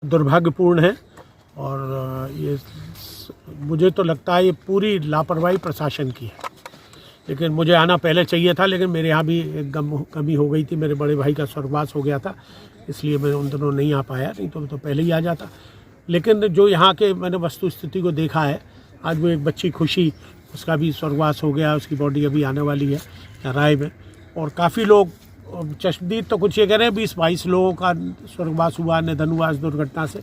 दुर्भाग्यपूर्ण है और ये मुझे तो लगता है ये पूरी लापरवाही प्रशासन की है। लेकिन मुझे आना पहले चाहिए था, लेकिन मेरे यहाँ भी एक कमी हो गई थी। मेरे बड़े भाई का स्वर्गवास हो गया था, इसलिए मैं उन दिनों नहीं आ पाया, नहीं तो पहले ही आ जाता। लेकिन जो यहाँ के मैंने वस्तु स्थिति को देखा है, आज वो एक बच्ची खुशी, उसका भी स्वर्गवास हो गया, उसकी बॉडी अभी आने वाली है राय में। और काफ़ी लोग, चश्मदीद तो कुछ ये कह रहे हैं 20-22 लोगों का स्वर्गवास हुआ, निधन हुआ इस दुर्घटना से।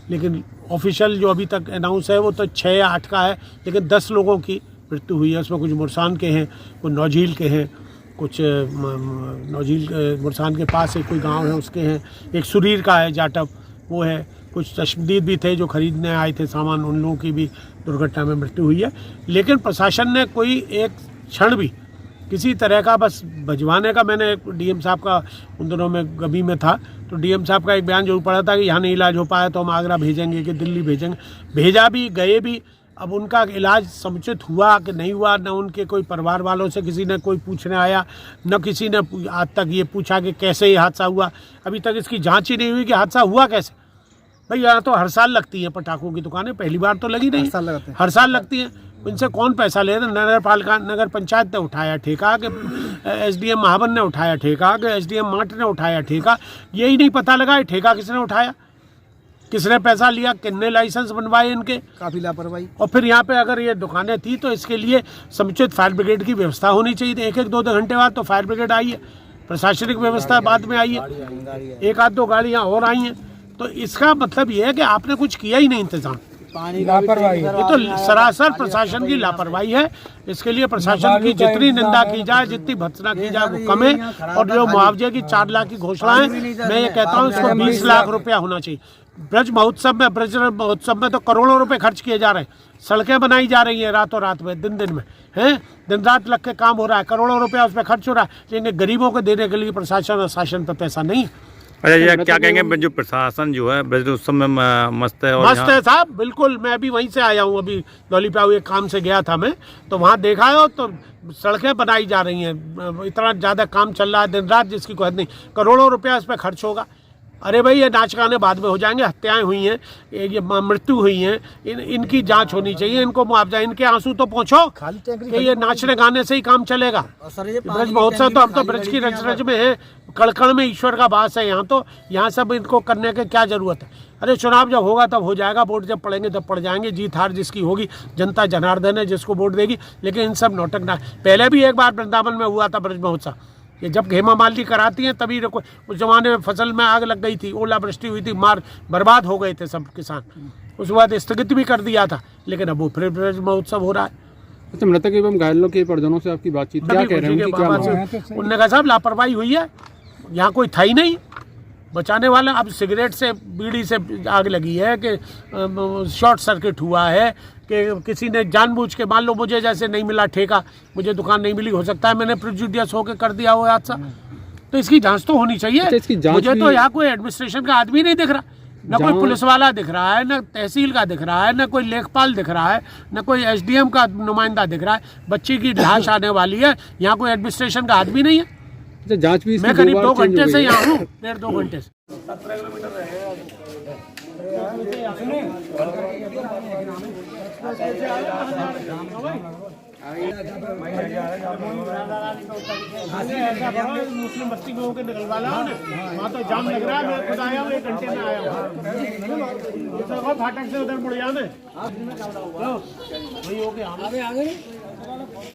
लेकिन ऑफिशियल जो अभी तक अनाउंस है वो तो 6 या 8 का है, लेकिन 10 लोगों की मृत्यु हुई है। उसमें कुछ मुरसान के हैं, कुछ नौझील के हैं, कुछ नौझील मुरसान के पास एक कोई गांव है उसके हैं, एक सुरीर का है जाटव वो है, कुछ चश्मदीद भी थे जो खरीदने आए थे सामान, उन लोगों की भी दुर्घटना में मृत्यु हुई है। लेकिन प्रशासन ने कोई एक क्षण भी किसी तरह का बस भजवाने का, मैंने डीएम साहब का उन दिनों में गबी में था तो डीएम साहब का एक बयान जरूर पड़ा था कि यहाँ नहीं इलाज हो पाया तो हम आगरा भेजेंगे कि दिल्ली भेजेंगे। भेजा भी, गए भी। अब उनका इलाज समुचित हुआ कि नहीं हुआ, न उनके कोई परिवार वालों से किसी ने कोई पूछने आया, न किसी ने आज तक ये पूछा कि कैसे ये हादसा हुआ। अभी तक इसकी जांच ही नहीं हुई कि हादसा हुआ कैसे। भाई यहाँ तो हर साल लगती हैं पटाखों की दुकानें, पहली बार तो लगी नहीं, हर साल लगती हैं। इनसे कौन पैसा ले रहा है? नगर पालिका, नगर पंचायत ने उठाया ठेका कि एसडीएम महावन ने उठाया ठेका कि एसडीएम माट ने उठाया ठेका। यही नहीं पता लगा ये ठेका किसने उठाया, किसने पैसा लिया, कितने लाइसेंस बनवाए इनके। काफ़ी लापरवाही। और फिर यहाँ पे अगर ये दुकानें थी तो इसके लिए समुचित फायर ब्रिगेड की व्यवस्था होनी चाहिए थी। 1-2 घंटे बाद तो फायर ब्रिगेड आई है, प्रशासनिक व्यवस्था बाद में आई है, 1-2 गाड़ियाँ और आई हैं। तो इसका मतलब ये है कि आपने कुछ किया ही नहीं इंतजाम, लापरवाही। ये तो सरासर प्रशासन की लापरवाही है। इसके लिए प्रशासन की जितनी निंदा की जाए, जितनी भर्त्सना की जाए वो कम है। और जो मुआवजे की 4 लाख की घोषणा है, मैं ये कहता हूँ इसको 20 लाख रुपया होना चाहिए। ब्रज महोत्सव में तो करोड़ों रुपए खर्च किए जा रहे हैं, सड़कें बनाई जा रही हैं रातों रात में, दिन में हैं, दिन रात लग के काम हो रहा है, करोड़ों रुपया उस पर खर्च हो रहा है। लेकिन गरीबों को देने के लिए प्रशासन और शासन पर पैसा नहीं। अच्छा ये क्या कहेंगे, जो प्रशासन जो है ब्रज उत्सव में मस्त है? और मस्त है साहब, बिल्कुल। मैं अभी वहीं से आया हूँ, अभी दौलीप्याऊ एक काम से गया था मैं, तो वहाँ देखा है तो सड़कें बनाई जा रही हैं, इतना ज़्यादा काम चल रहा है दिन रात जिसकी कोई हद नहीं। करोड़ों रुपया इस पर खर्च होगा। अरे भाई ये नाच गाने बाद में हो जाएंगे, हत्याएं हुई हैं, ये मृत्यु हुई हैं, इनकी जांच होनी चाहिए, इनको मुआवजा, इनके आंसू तो पहुँचो कि ये नाचने गाने से ही काम चलेगा। ब्रज महोत्सव तो हम तो ब्रज की रच में है, कण में ईश्वर का वास है यहाँ, तो यहाँ सब इनको करने की क्या जरूरत है। अरे चुनाव जब होगा तब हो जाएगा, वोट जब पड़ेंगे तब पड़ जाएंगे, जीत हार जिसकी होगी, जनता जनार्दन है जिसको वोट देगी। लेकिन इन सब नौटंक ना, पहले भी एक बार वृंदावन में हुआ था ब्रज महोत्सव, ये जब हेमा मालिनी कराती हैं तभी उस जमाने में फसल में आग लग गई थी, ओलावृष्टि हुई थी, बर्बाद हो गए थे सब किसान, उसके बाद स्थगित भी कर दिया था। लेकिन अब वो फिर ब्रज महोत्सव हो रहा है। अच्छा, मृतक एवं घायलों के परिजनों से आपकी बातचीत, क्या कह रहे हैं? उन्होंने कहा साहब लापरवाही हुई है, यहाँ कोई था ही नहीं बचाने वाला। अब सिगरेट से, बीड़ी से आग लगी है कि शॉर्ट सर्किट हुआ है कि किसी ने जानबूझ के, मान लो मुझे जैसे नहीं मिला ठेका, मुझे दुकान नहीं मिली, हो सकता है मैंने प्रेजुडियस होकर कर दिया हो हादसा, तो इसकी जांच तो होनी चाहिए। मुझे तो यहाँ कोई एडमिनिस्ट्रेशन का आदमी नहीं दिख रहा, न कोई पुलिस वाला दिख रहा है, न तहसील का दिख रहा है, न कोई लेखपाल दिख रहा है, न कोई एसडीएम का नुमाइंदा दिख रहा है। बच्ची की लाश आने वाली है, यहाँ कोई एडमिनिस्ट्रेशन का आदमी नहीं है। जांच भी मैं करीब 2 घंटे से यहाँ हूँ, 1.5-2 घंटे से। मुस्लिम बस्ती में होकर निकलवा ला उन्हें, वहाँ तो जाम लग रहा है। मैं खुद आया हूँ, 1 घंटे में आया हूँ, फाटक से उधर मुड़ जाने वही हो गया।